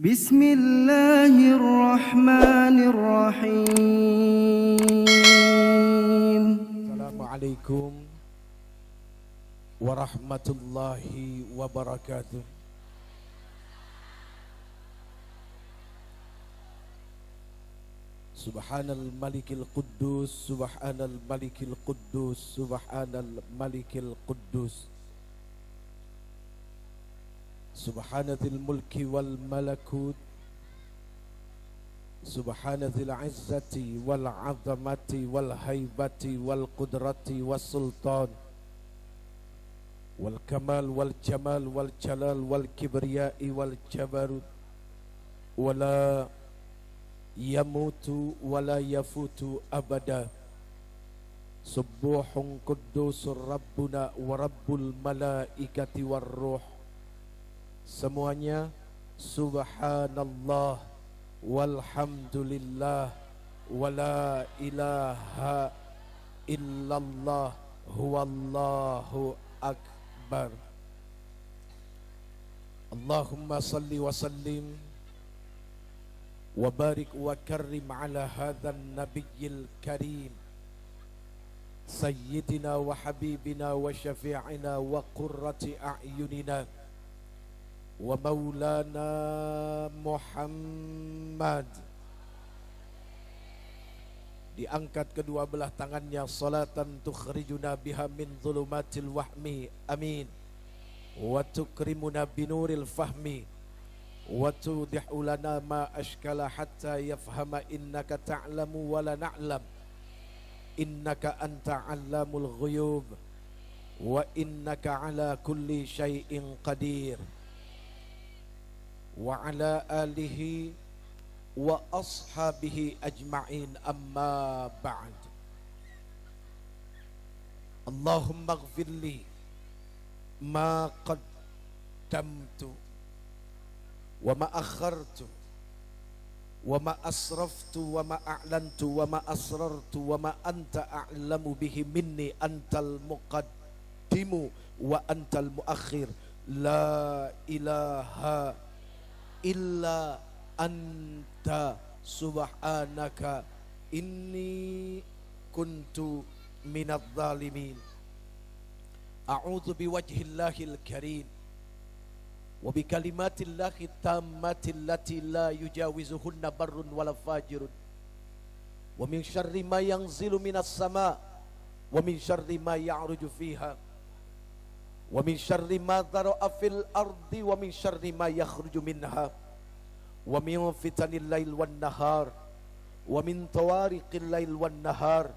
Bismillahirrahmanirrahim. Assalamualaikum warahmatullahi wabarakatuh. Subhanal malikil quddus, subhanal malikil quddus, subhanal malikil quddus. Subhanatil mulki wal malakut, subhanatil izzati wal azamati wal haibati wal qudrati was sultan wal kamal wal jamal wal jalal wal kibriyai wal jabarut, wala yamutu wala yafutu abada. Subuhun quddusur rabbuna wa rabbul malaikati war ruh. Semuanya subhanallah walhamdulillah wala ilaha illallah huwallahu akbar. Allahumma salli wa sallim wa barik wa karrim ala hadzal nabiyil karim sayyidina wa habibina wa syafi'ina wa qurrati a'yunina wa maulana Muhammad. Diangkat kedua belah tangannya, salatan tukhrijuna biha min dhulumatil wahmi, amin, wa tukrimuna binuril fahmi, wa tudihu lana ma ashkala hatta yafhama innaka ta'lamu wa la na'lam, innaka anta 'allamul ghuyub wa innaka ala kulli syai'in qadir. Wa ala alihi wa ashabihi ajma'in, amma ba'd. Allahumma ighfirli ma qaddamtu wa ma akhartu wa ma asraftu wa ma a'lantu wa ma asrartu wa ma anta a'lamu bihi minni, antal muqaddimu wa antal muakhir, la ilaha illa anta subhanaka inni kuntu minadh dhalimin. A'udzu biwajhillahil karim wa bikalimatillahi tammati allati la yujawizuhunna barrun wala fajirun, wa min syarri ma yanzilu minas sama wa min syarri ma ya'ruju fiha wa min syarri ma dhara'a fil ardi wa min syarri ma yakhruju minha wa min fitanil lail wan nahar wa min tawariqil lail wan nahar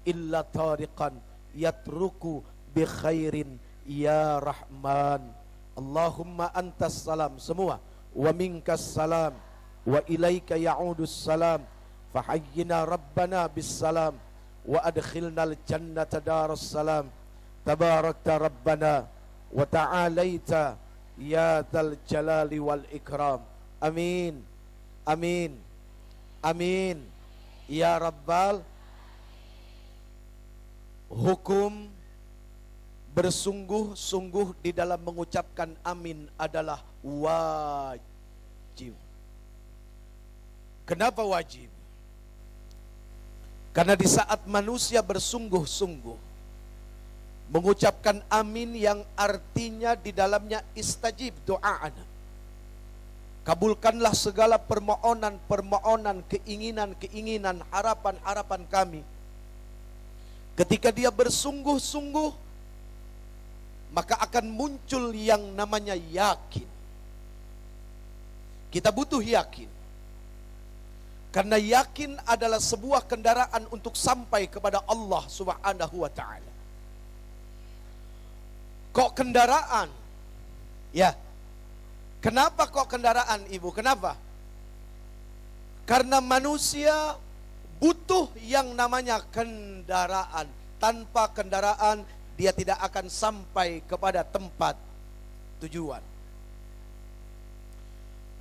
illa tariqan yatruku bi khairin ya rahman. Allahumma antas salam, semua, wa minkas salam wa ilaika ya'udus salam, fahayyina rabbana bis salam wa adkhilnal jannata daras salam, tabarakta rabbana wa ta'alaita ya dzal jalali wal ikram, amin amin amin ya rabbal. Hukum bersungguh-sungguh di dalam mengucapkan amin adalah wajib. Kenapa wajib? Karena di saat manusia bersungguh-sungguh mengucapkan amin, yang artinya di dalamnya istajib doa'ana, kabulkanlah segala permohonan, keinginan, harapan kami. Ketika dia bersungguh-sungguh, maka akan muncul yang namanya yakin. Kita butuh yakin, karena yakin adalah sebuah kendaraan untuk sampai kepada Allah Subhanahu wa ta'ala. Kok kendaraan? Ya, kenapa kok kendaraan, Ibu? Kenapa? Karena manusia butuh yang namanya kendaraan. Tanpa kendaraan dia tidak akan sampai kepada tempat tujuan.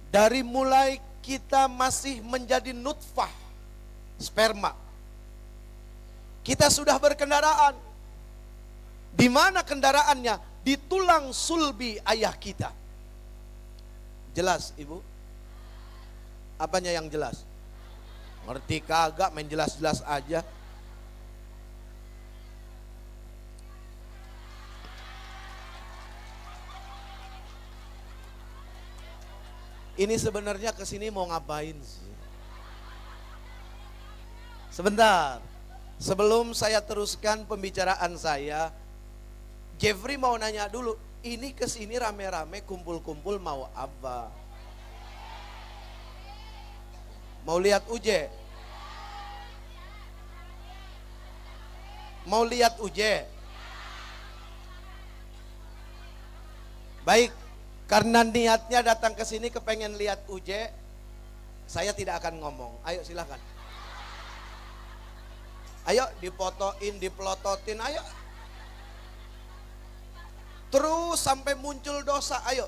Dari mulai kita masih menjadi nutfah, sperma, kita sudah berkendaraan. Di mana kendaraannya? Di tulang sulbi ayah kita. Jelas, Ibu? Apanya yang jelas? Ngerti kagak, main jelas-jelas aja. Ini sebenarnya kesini mau ngapain sih? Sebentar, sebelum saya teruskan pembicaraan saya, Jeffrey mau nanya dulu, ini kesini rame-rame kumpul-kumpul mau apa? Mau lihat Uje? Mau lihat Uje? Baik, karena niatnya datang ke sini kepengen lihat Uje, saya tidak akan ngomong. Ayo silakan. Ayo dipotoin, dipelototin, ayo. Terus sampai muncul dosa, ayo.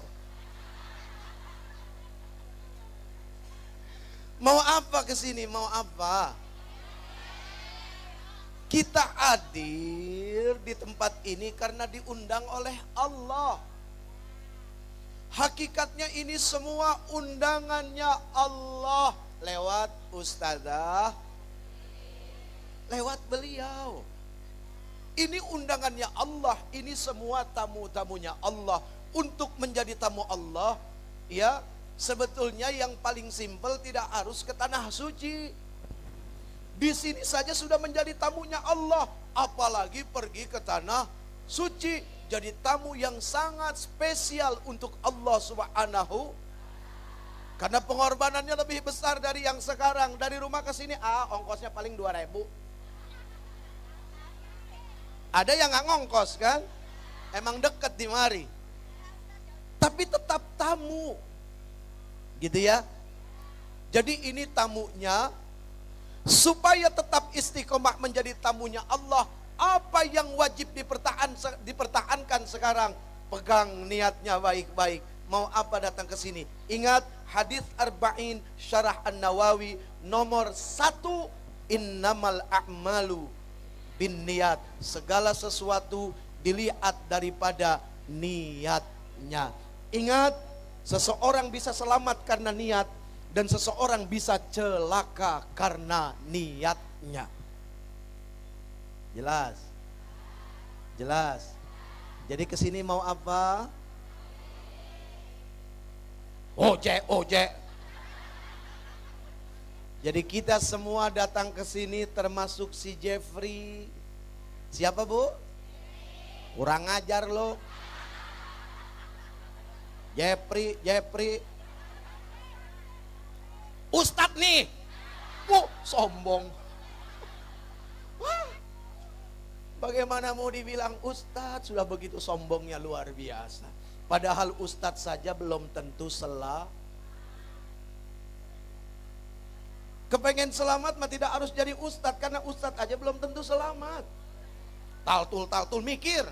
Mau apa ke sini? Mau apa? Kita hadir di tempat ini karena diundang oleh Allah. Hakikatnya ini semua undangannya Allah lewat ustazah, lewat beliau. Ini undangannya Allah, ini semua tamu-tamunya Allah. Untuk menjadi tamu Allah, ya sebetulnya yang paling simpel tidak harus ke tanah suci. Di sini saja sudah menjadi tamunya Allah, apalagi pergi ke tanah suci. Jadi tamu yang sangat spesial untuk Allah Subhanahu. Karena pengorbanannya lebih besar dari yang sekarang. Dari rumah ke sini, ongkosnya paling 2.000. Ada yang nggak ngongkos kan? Emang deket di mari. Tapi tetap tamu. Gitu ya. Jadi ini tamunya. Supaya tetap istiqomah menjadi tamunya Allah. Apa yang wajib dipertahankan sekarang? Pegang niatnya baik-baik. Mau apa datang ke sini? Ingat hadis Arba'in Syarah An-Nawawi nomor 1, innamal a'malu bin niat. Segala sesuatu dilihat daripada niatnya. Ingat, seseorang bisa selamat karena niat dan seseorang bisa celaka karena niatnya. Jelas? Jelas? Jadi kesini mau apa? Oje. Jadi kita semua datang ke sini termasuk si Jeffrey. Siapa bu? Kurang ajar lo. Jeffrey. Ustadz nih. Sombong. Bagaimana mau dibilang ustadz, sudah begitu sombongnya luar biasa. Padahal ustadz saja belum tentu kepengen selamat mah tidak harus jadi ustadz, karena ustadz aja belum tentu selamat. Taltul mikir.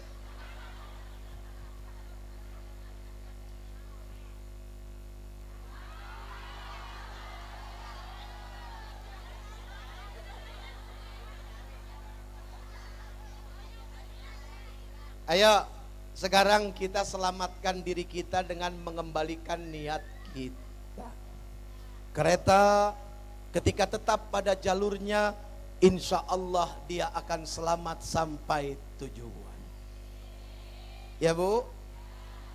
Ayo, sekarang kita selamatkan diri kita dengan mengembalikan niat kita. Kereta ketika tetap pada jalurnya, insya Allah dia akan selamat sampai tujuan. Ya bu,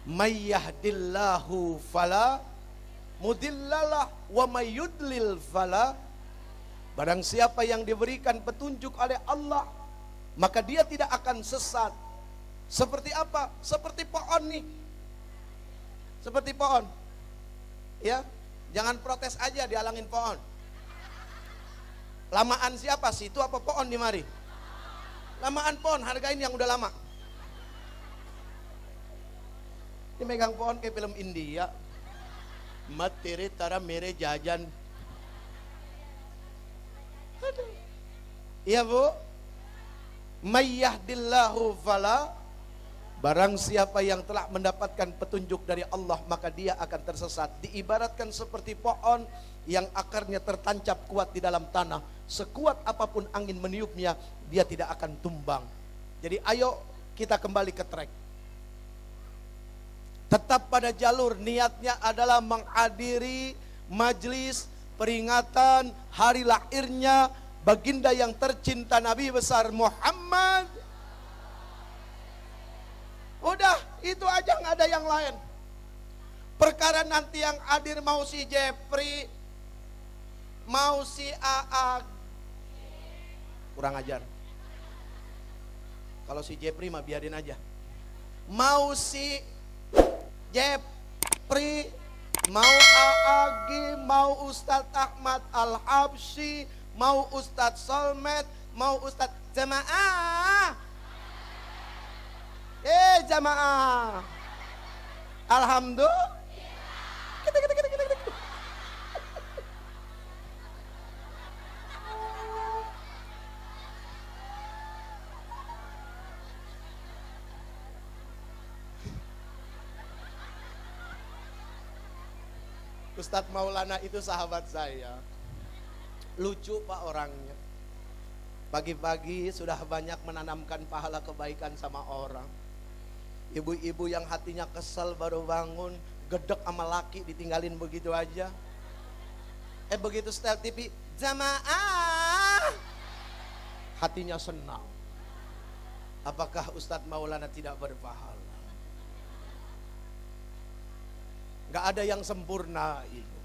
may yahdillahu fala mudillalah wa may yudlil fala. Barang siapa yang diberikan petunjuk oleh Allah, maka dia tidak akan sesat. Seperti apa? Seperti pohon nih. Seperti pohon. Ya, jangan protes aja dihalangin pohon. Lamaan siapa? Situ apa pohon di mari? Lamaan pohon, hargain yang udah lama. Ini megang pohon kayak film India. Mat tere tara mere jajan. Aduh. Iya bu. May yahdillahu fala. Barang siapa yang telah mendapatkan petunjuk dari Allah, maka dia akan tersesat. Diibaratkan seperti pohon yang akarnya tertancap kuat di dalam tanah. Sekuat apapun angin meniupnya, dia tidak akan tumbang. Jadi ayo kita kembali ke track. Tetap pada jalur, niatnya adalah menghadiri majlis peringatan hari lahirnya baginda yang tercinta Nabi besar Muhammad. Udah, itu aja, nggak ada yang lain. Perkara nanti yang hadir mau si Jepri, mau si AA, kurang ajar. Kalau si Jepri mah biarin aja. Mau si Jepri, mau Aagi, mau Ustadz Ahmad Al-Habsyi, mau Ustadz Solmed, mau Ustadz Jamaah. Jamaah. Alhamdulillah. Ustadz Maulana itu sahabat saya. Lucu Pak orangnya. Pagi-pagi sudah banyak menanamkan pahala kebaikan sama orang. Ibu-ibu yang hatinya kesel baru bangun, gedek sama laki ditinggalin begitu aja. Begitu setel TV, jamaah, hatinya senang. Apakah Ustadz Maulana tidak berpahala? Gak ada yang sempurna itu.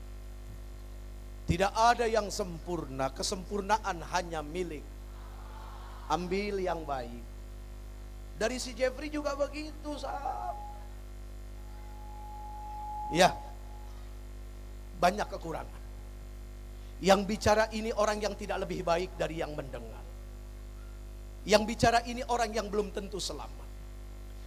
Tidak ada yang sempurna. Kesempurnaan hanya milik. Ambil yang baik. Dari si Jeffrey juga begitu, sahab. Ya, banyak kekurangan. Yang bicara ini orang yang tidak lebih baik dari yang mendengar. Yang bicara ini orang yang belum tentu selamat.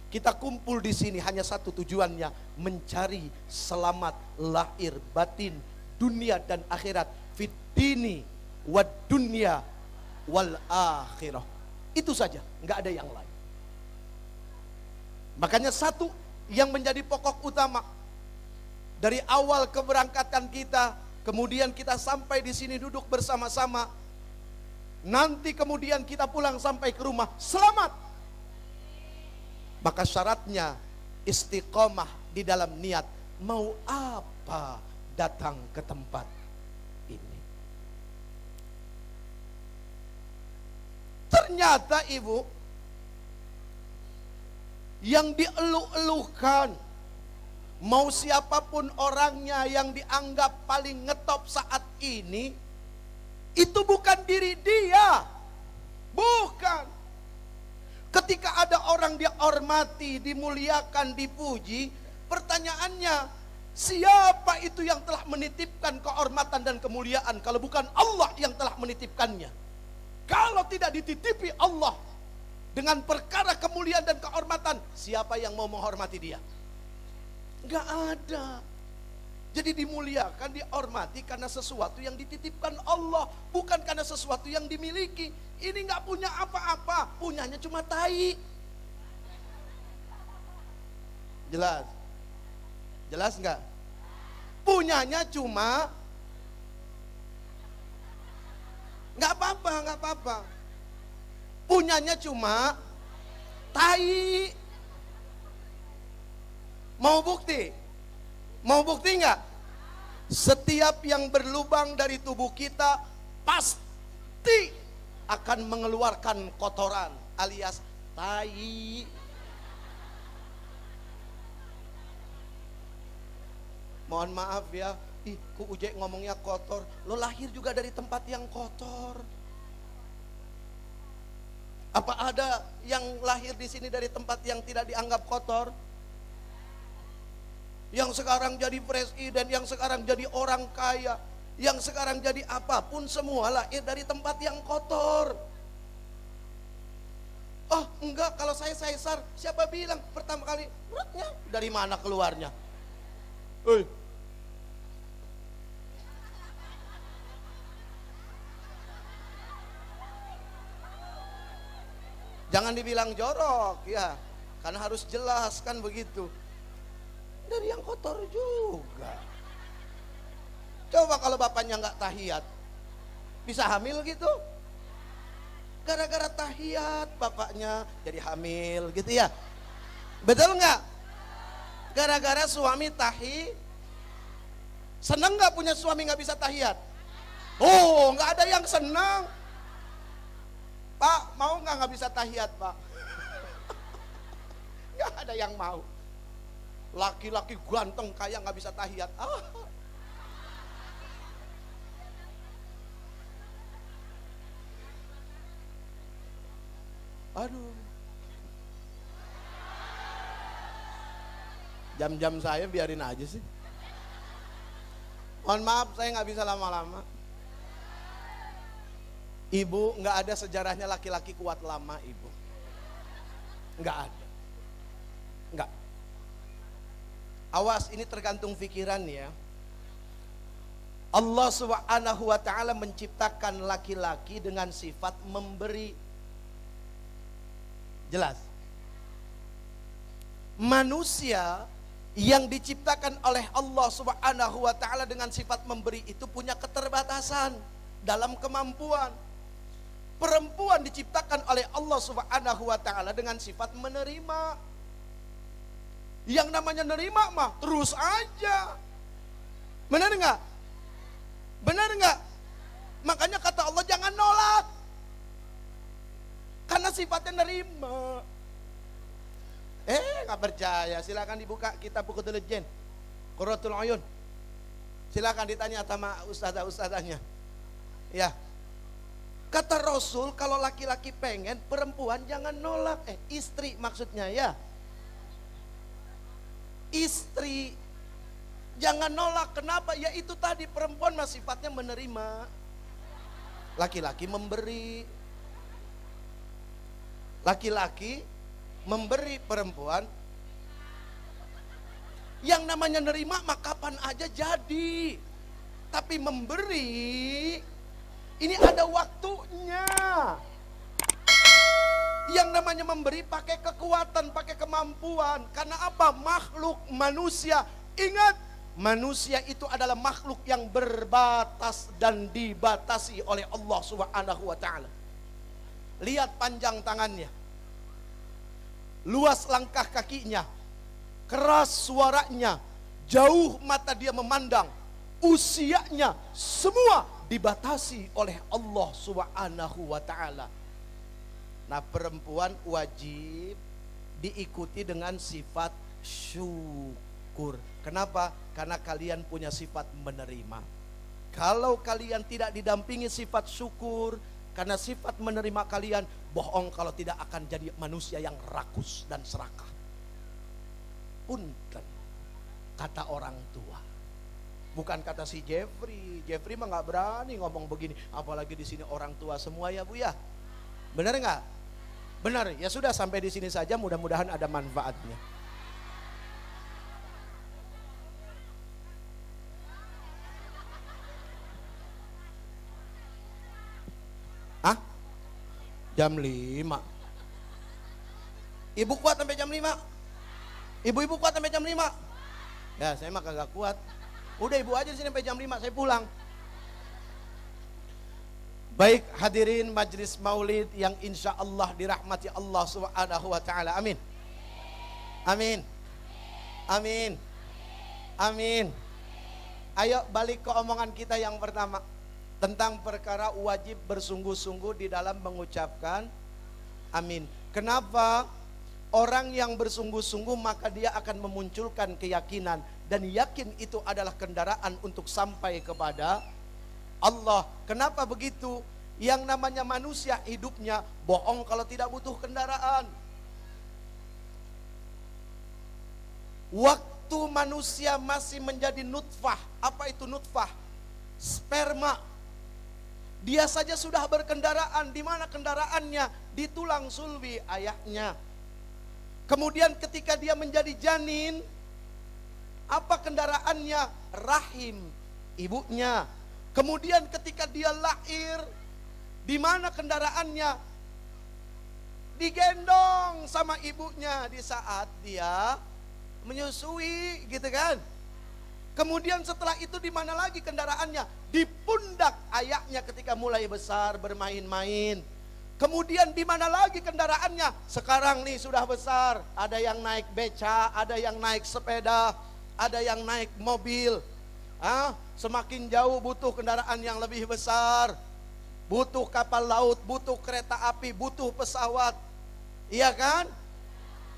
Kita kumpul di sini hanya satu tujuannya, mencari selamat lahir batin, dunia dan akhirat, fit dini wad dunya wal akhirah. Itu saja, nggak ada yang lain. Makanya satu yang menjadi pokok utama dari awal keberangkatan kita, kemudian kita sampai di sini duduk bersama-sama, nanti kemudian kita pulang sampai ke rumah selamat. Maka syaratnya istiqomah di dalam niat. Mau apa datang ke tempat ini? Ternyata ibu, yang dieluh-eluhkan, mau siapapun orangnya yang dianggap paling ngetop saat ini, itu bukan diri dia. Bukan. Ketika ada orang dihormati, dimuliakan, dipuji, pertanyaannya, siapa itu yang telah menitipkan kehormatan dan kemuliaan kalau bukan Allah yang telah menitipkannya? Kalau tidak dititipi Allah dengan perkara kemuliaan dan kehormatan, siapa yang mau menghormati dia? Enggak ada. Jadi dimuliakan, dihormati karena sesuatu yang dititipkan Allah, bukan karena sesuatu yang dimiliki. Ini enggak punya apa-apa, punyanya cuma tai. Jelas? Jelas enggak? Punyanya cuma, enggak apa-apa, enggak apa-apa. Punyanya cuma tai. Mau bukti? Mau bukti enggak? Setiap yang berlubang dari tubuh kita pasti akan mengeluarkan kotoran alias tai. Mohon maaf ya, ku Uje ngomongnya kotor. Lo lahir juga dari tempat yang kotor. Apa ada yang lahir di sini dari tempat yang tidak dianggap kotor? Yang sekarang jadi presiden, yang sekarang jadi orang kaya, yang sekarang jadi apapun, semua lahir dari tempat yang kotor. Oh enggak, kalau saya sesar, siapa bilang pertama kali perutnya dari mana keluarnya? Jangan dibilang jorok ya, karena harus jelas kan begitu. Dari yang kotor juga. Coba kalau bapaknya nggak tahiyat, bisa hamil gitu? Gara-gara tahiyat bapaknya jadi hamil gitu ya? Betul nggak? Gara-gara suami seneng nggak punya suami nggak bisa tahiyat? Oh, nggak ada yang senang. Pak, mau nggak bisa tahiyat, Pak? Nggak ada yang mau. Laki-laki ganteng kaya nggak bisa tahiyat. Aduh. Jam-jam saya biarin aja sih. Mohon maaf, saya nggak bisa lama-lama. Ibu, nggak ada sejarahnya laki-laki kuat lama, Ibu. Nggak ada. Nggak. Awas, ini tergantung pikiran ya. Allah Subhanahu wa ta'ala menciptakan laki-laki dengan sifat memberi. Jelas. Manusia yang diciptakan oleh Allah Subhanahu wa ta'ala dengan sifat memberi itu punya keterbatasan dalam kemampuan. Perempuan diciptakan oleh Allah Subhanahu wa ta'ala dengan sifat menerima. Yang namanya nerima mah terus aja. Benar enggak? Benar enggak? Makanya kata Allah jangan nolak. Karena sifatnya nerima. Nggak percaya, silakan dibuka kitab buku intelijen Qurratul Uyun. Silakan ditanya sama ustazah-ustazahnya. Ya. Kata Rasul, kalau laki-laki pengen, perempuan jangan nolak. Istri maksudnya ya. Istri jangan nolak. Kenapa? Ya itu tadi, perempuan mah sifatnya menerima. Laki-laki memberi. Laki-laki memberi, perempuan yang namanya nerima mah kapan aja jadi. Tapi memberi ini ada waktunya. Yang namanya memberi pakai kekuatan, pakai kemampuan. Karena apa? Makhluk manusia. Ingat, manusia itu adalah makhluk yang berbatas dan dibatasi oleh Allah Subhanahu wa ta'ala. Lihat panjang tangannya, luas langkah kakinya, keras suaranya, jauh mata dia memandang, usianya, semua dibatasi oleh Allah Subhanahu wa ta'ala. Nah, perempuan wajib diikuti dengan sifat syukur. Kenapa? Karena kalian punya sifat menerima. Kalau kalian tidak didampingi sifat syukur, karena sifat menerima kalian, bohong kalau tidak akan jadi manusia yang rakus dan serakah. Punten, kata orang tua. Bukan kata si Jeffrey. Jeffrey mah nggak berani ngomong begini. Apalagi di sini orang tua semua ya Bu ya. Benar nggak? Benar. Ya sudah, sampai di sini saja. Mudah-mudahan ada manfaatnya. Jam 5. Ibu kuat sampai jam 5? Ibu-ibu kuat sampai jam 5? Ya, saya mah kagak kuat. Udah ibu aja di sini sampai jam 5, saya pulang. Baik, hadirin majlis maulid yang insya Allah dirahmati Allah Subhanahu wa ta'ala. Amin. Amin. Amin. Amin. Ayo balik ke omongan kita yang pertama. Tentang perkara wajib bersungguh-sungguh di dalam mengucapkan amin. Kenapa? Orang yang bersungguh-sungguh maka dia akan memunculkan keyakinan. Dan yakin itu adalah kendaraan untuk sampai kepada Allah. Kenapa begitu? Yang namanya manusia hidupnya bohong kalau tidak butuh kendaraan. Waktu manusia masih menjadi nutfah. Apa itu nutfah? Sperma. Dia saja sudah berkendaraan. Di mana kendaraannya? Di tulang sulbi ayahnya. Kemudian ketika dia menjadi janin, apa kendaraannya? Rahim ibunya. Kemudian ketika dia lahir, di mana kendaraannya? Digendong sama ibunya di saat dia menyusui, gitu kan? Kemudian setelah itu di mana lagi kendaraannya? Di pundak ayahnya ketika mulai besar bermain-main. Kemudian di mana lagi kendaraannya? Sekarang nih sudah besar, ada yang naik beca, ada yang naik sepeda, ada yang naik mobil. Semakin jauh butuh kendaraan yang lebih besar, butuh kapal laut, butuh kereta api, butuh pesawat. Iya kan?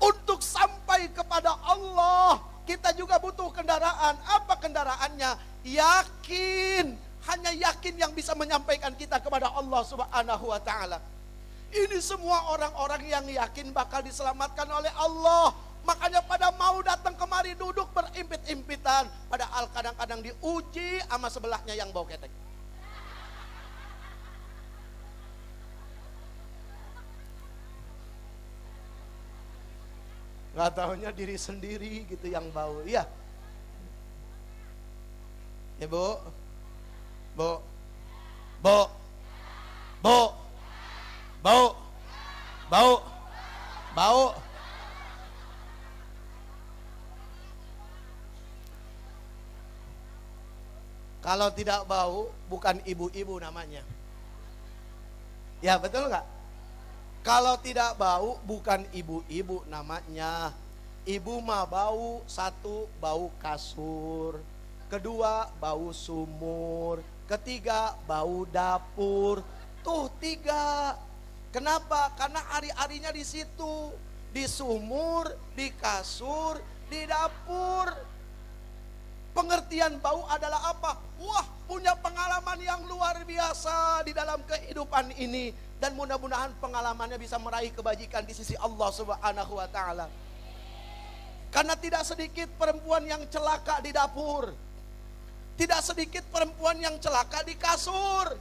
Untuk sampai kepada Allah, kita juga butuh kendaraan. Apa kendaraannya? Yakin. Hanya yakin yang bisa menyampaikan kita kepada Allah Subhanahu wa ta'ala. Ini semua orang-orang yang yakin bakal diselamatkan oleh Allah. Makanya pada mau datang kemari duduk berimpit-impitan. Padahal kadang-kadang diuji sama sebelahnya yang bau ketek. Gak taunya diri sendiri gitu yang bau. Iya. Ya Bu. Bu. Bu. Bu. Bau. Bau. Bau. Kalau tidak bau, bukan ibu-ibu namanya. Ya betul nggak? Kalau tidak bau, bukan ibu-ibu namanya. Ibu mah bau, satu bau kasur, kedua bau sumur, ketiga bau dapur. Tuh 3. Kenapa? Karena ari-arinya di situ, di sumur, di kasur, di dapur. Pengertian bau adalah apa? Wah, punya pengalaman yang luar biasa di dalam kehidupan ini. Dan mudah-mudahan pengalamannya bisa meraih kebajikan di sisi Allah Subhanahu wa ta'ala. Karena tidak sedikit perempuan yang celaka di dapur. Tidak sedikit perempuan yang celaka di kasur.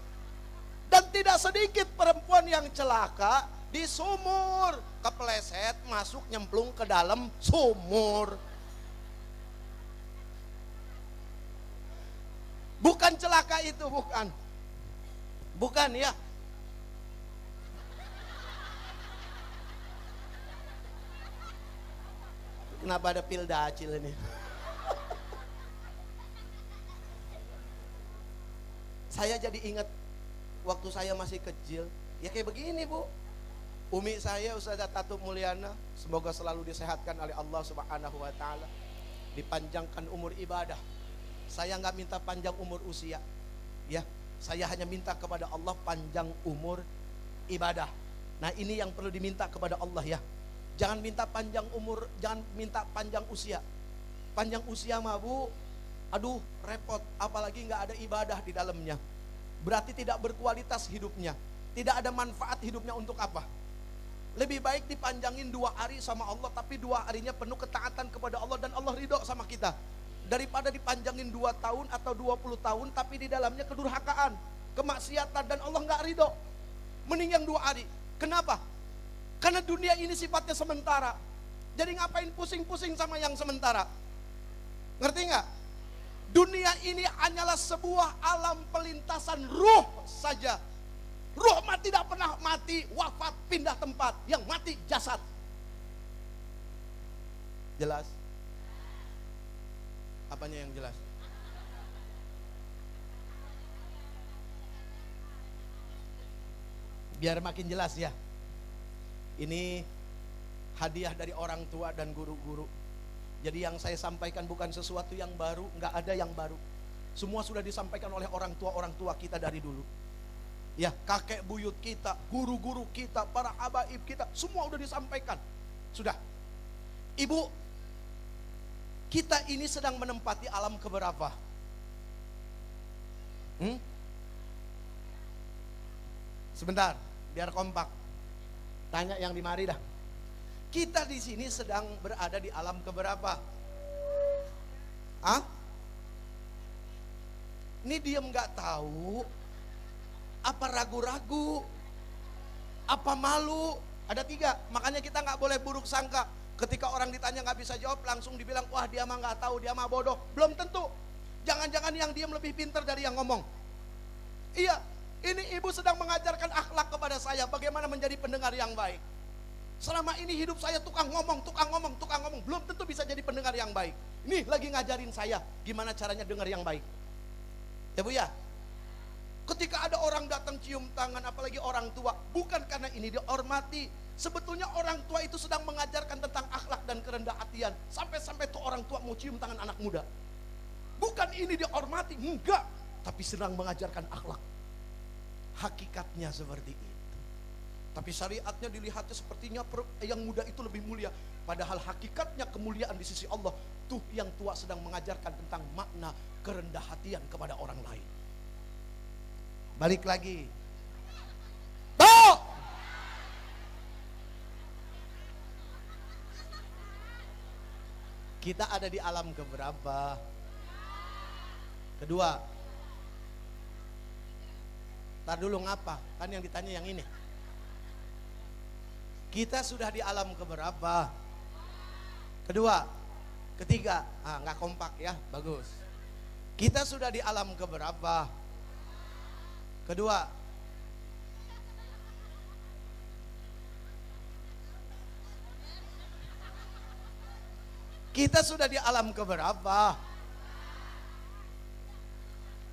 Dan tidak sedikit perempuan yang celaka di sumur. Kepleset masuk nyemplung ke dalam sumur. Bukan celaka itu, bukan. Bukan ya. Kenapa ada pil dacil ini? Saya jadi ingat waktu saya masih kecil. Ya kayak begini Bu. Umi saya Ustazah Tatu Mulyana, semoga selalu disehatkan oleh Allah Subhanahu wa ta'ala. Dipanjangkan umur ibadah. Saya nggak minta panjang umur usia, ya. Saya hanya minta kepada Allah panjang umur ibadah. Nah ini yang perlu diminta kepada Allah ya. Jangan minta panjang umur, jangan minta panjang usia. Panjang usia mah Bu, aduh repot. Apalagi nggak ada ibadah di dalamnya. Berarti tidak berkualitas hidupnya. Tidak ada manfaat hidupnya untuk apa? Lebih baik dipanjangin 2 hari sama Allah, tapi 2 harinya penuh ketaatan kepada Allah dan Allah ridho sama kita. Daripada dipanjangin 2 tahun atau 20 tahun tapi di dalamnya kedurhakaan, kemaksiatan dan Allah nggak ridho. Mending yang 2 hari. Kenapa? Karena dunia ini sifatnya sementara. Jadi ngapain pusing-pusing sama yang sementara? Ngerti nggak? Dunia ini hanyalah sebuah alam pelintasan ruh saja. Ruh mah tidak pernah mati, wafat, pindah tempat. Yang mati jasad. Jelas? Apanya yang jelas? Biar makin jelas ya. Ini hadiah dari orang tua dan guru-guru. Jadi yang saya sampaikan bukan sesuatu yang baru, nggak ada yang baru. Semua sudah disampaikan oleh orang tua kita dari dulu. Ya, kakek buyut kita, guru-guru kita, para habaib kita, semua sudah disampaikan. Sudah. Ibu, kita ini sedang menempati alam keberapa? Sebentar, biar kompak. Tanya yang di mari dah. Kita di sini sedang berada di alam keberapa? Ini diem nggak tahu? Apa ragu-ragu? Apa malu? Ada 3. Makanya kita nggak boleh buruk sangka. Ketika orang ditanya nggak bisa jawab, langsung dibilang, wah dia mah nggak tahu, dia mah bodoh. Belum tentu. Jangan-jangan yang diem lebih pintar dari yang ngomong. Iya, ini ibu sedang mengajarkan akhlak kepada saya, bagaimana menjadi pendengar yang baik. Selama ini hidup saya tukang ngomong. Belum tentu bisa jadi pendengar yang baik. Nih lagi ngajarin saya gimana caranya dengar yang baik. Ya Bu ya. Ketika ada orang datang cium tangan, apalagi orang tua, bukan karena ini dihormati. Sebetulnya orang tua itu sedang mengajarkan tentang akhlak dan kerendah hatian. Sampai-sampai tuh orang tua mau cium tangan anak muda. Bukan ini dihormati, enggak. Tapi sedang mengajarkan akhlak. Hakikatnya seperti itu. Tapi syariatnya dilihatnya sepertinya yang muda itu lebih mulia. Padahal hakikatnya kemuliaan di sisi Allah. Tuh yang tua sedang mengajarkan tentang makna kerendah hatian kepada orang lain. Balik lagi. Tuh! Kita ada di alam keberapa? Kedua. Ntar dulu ngapa? Kan yang ditanya yang ini. Kita sudah di alam keberapa? Kedua. Ketiga. Nggak kompak ya, bagus. Kita sudah di alam keberapa? Kedua. Kita sudah di alam keberapa?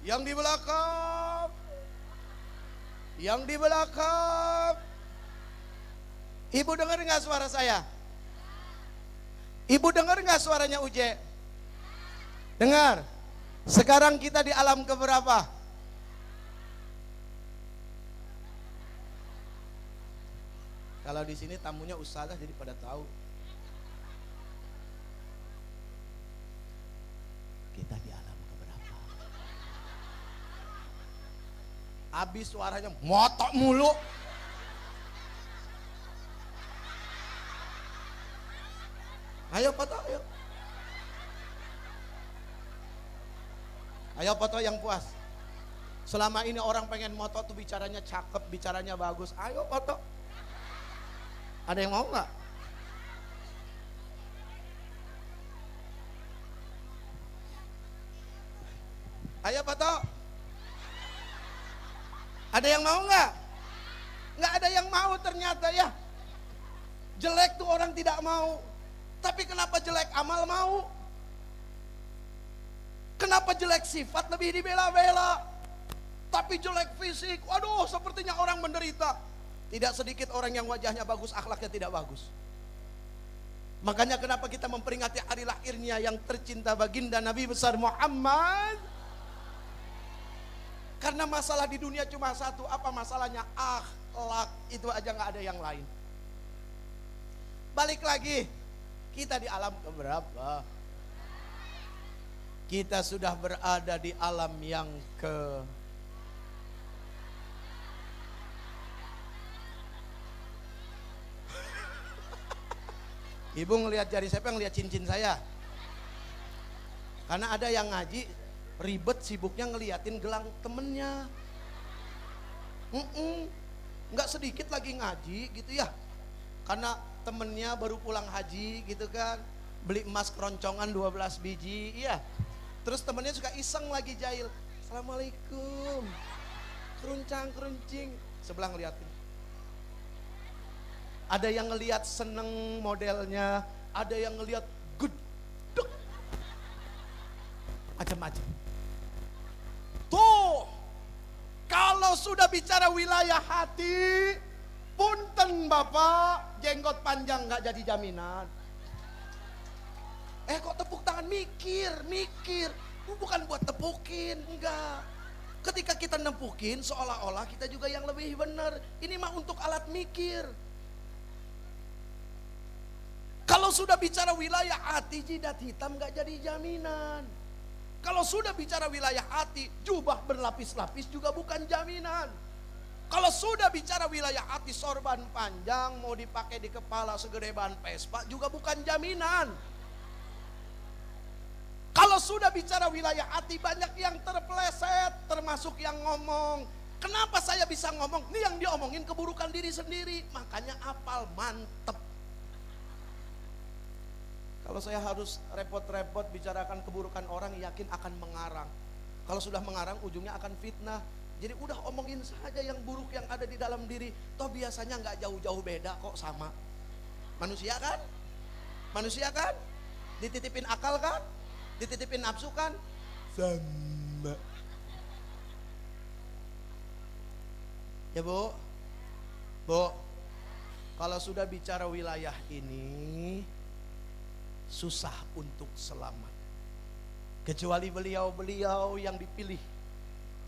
Yang di belakang. Yang di belakang. Ibu dengar nggak suara saya? Ibu dengar nggak suaranya Uje? Dengar. Sekarang kita di alam keberapa? Kalau di sini tamunya ustazah jadi pada tahu. Kita di alam keberapa? Habis suaranya motok mulu. Ayo foto, ayo. Ayo foto yang puas. Selama ini orang pengen moto tuh bicaranya cakep, bicaranya bagus. Ayo foto. Ada yang mau nggak? Ayo foto. Ada yang mau nggak? Nggak ada yang mau ternyata ya. Jelek tuh orang tidak mau. Tapi kenapa jelek amal mau? Kenapa jelek sifat lebih dibela-bela? Tapi jelek fisik, waduh sepertinya orang menderita. Tidak sedikit orang yang wajahnya bagus, akhlaknya tidak bagus. Makanya kenapa kita memperingati hari lahirnya yang tercinta baginda Nabi besar Muhammad? Karena masalah di dunia cuma satu, apa masalahnya? Akhlak, itu aja gak ada yang lain. Balik lagi. Kita di alam keberapa? Kita sudah berada di alam yang ke Ibu ngelihat jari siapa, ngelihat cincin saya. Karena ada yang ngaji ribet sibuknya ngeliatin gelang temennya. Nggak sedikit lagi ngaji gitu ya. Karena temennya baru pulang haji gitu kan, beli emas keroncongan 12 biji, iya. Terus temennya suka iseng lagi jahil, assalamualaikum, keruncang keruncing, sebelah ngeliatin. Ada yang ngeliat seneng modelnya, ada yang ngeliat gedek, macam-macam. Tuh, kalau sudah bicara wilayah hati, punten Bapak, jenggot panjang nggak jadi jaminan. Kok tepuk tangan, mikir. Bukan buat tepukin, enggak. Ketika kita nempukin seolah-olah kita juga yang lebih benar. Ini mah untuk alat mikir. Kalau sudah bicara wilayah hati, jidat hitam nggak jadi jaminan. Kalau sudah bicara wilayah hati, jubah berlapis-lapis juga bukan jaminan. Kalau sudah bicara wilayah hati, sorban panjang mau dipakai di kepala segede ban Vespa juga bukan jaminan. Kalau sudah bicara wilayah hati, banyak yang terpeleset, termasuk yang ngomong. Kenapa saya bisa ngomong? Ini yang diomongin keburukan diri sendiri. Makanya apal, mantep. Kalau saya harus repot-repot bicarakan keburukan orang, yakin akan mengarang. Kalau sudah mengarang, ujungnya akan fitnah. Jadi udah omongin saja yang buruk yang ada di dalam diri. Toh biasanya nggak jauh-jauh beda kok, sama. Manusia kan? Manusia kan? Dititipin akal kan? Dititipin nafsu kan? Sama. Ya Bu? Bu, kalau sudah bicara wilayah ini, susah untuk selamat. Kecuali beliau-beliau yang dipilih,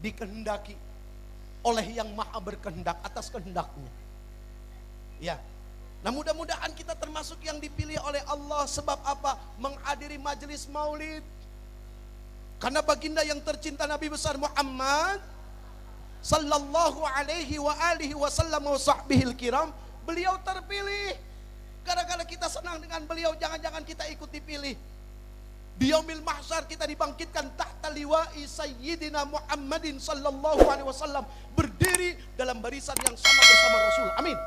dikehendaki oleh yang maha berkehendak atas kehendaknya. Ya. Nah mudah-mudahan kita termasuk yang dipilih oleh Allah. Sebab apa? Menghadiri majelis maulid. Karena baginda yang tercinta Nabi besar Muhammad sallallahu alaihi wa alihi wasallam wa sahbihil kiram, beliau terpilih. Gara-gara kita senang dengan beliau, jangan-jangan kita ikut dipilih. Di yaumil mahsyar kita dibangkitkan tahta liwa'i sayyidina Muhammadin sallallahu alaihi wasallam, berdiri dalam barisan yang sama bersama Rasul. Amin.